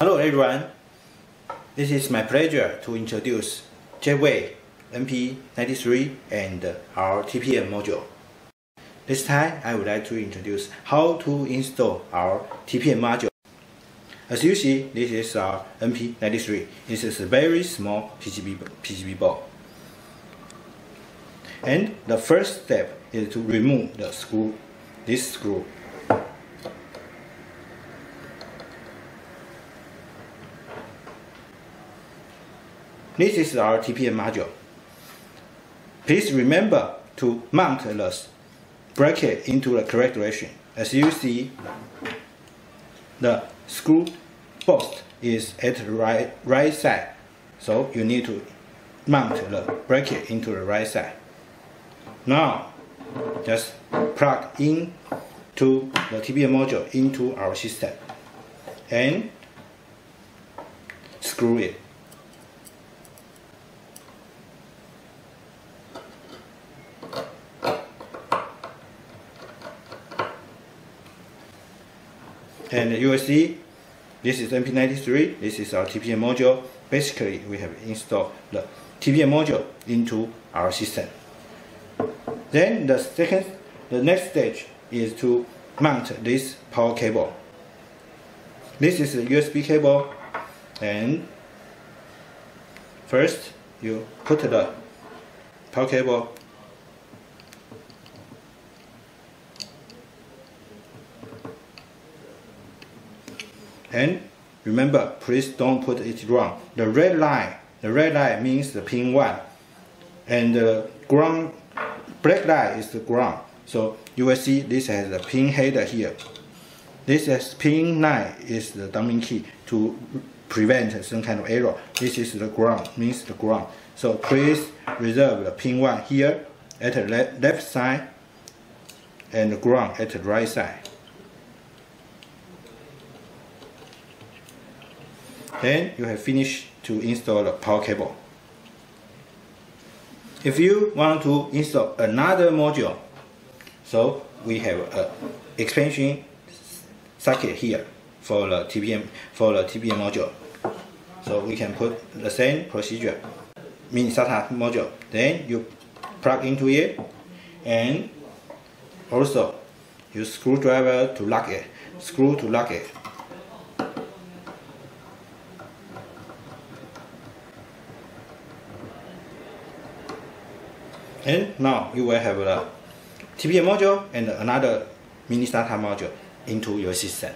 Hello everyone, this is my pleasure to introduce Jetway, MP93 and our TPM module. This time I would like to introduce how to install our TPM module. As you see, this is our MP93. This is a very small PCB board. And the first step is to remove the screw, this screw. This is our TPM module. Please remember to mount the bracket into the correct direction. As you see, the screw post is at the right side, so you need to mount the bracket into the right side. Now, just plug in to the TPM module into our system and screw it. And you will see, this is MP93, this is our TPM module. Basically, we have installed the TPM module into our system. Then the next stage is to mount this power cable. This is a USB cable, and first you put the power cable and remember, please don't put it wrong. The red line means the pin 1, and the black line is the ground. So you will see this has a pin header here. This is pin 9 is the dumping key to prevent some kind of error. This is the ground, means the ground. So please reserve the pin 1 here at the left side and the ground at the right side. Then you have finished to install the power cable. If you want to install another module, so we have an expansion socket here for the TPM module. So we can put the same procedure, mini SATA module. Then you plug into it, and also use screwdriver to lock it. Screw to lock it. And now you will have a TPM module and another mini SATA module into your system.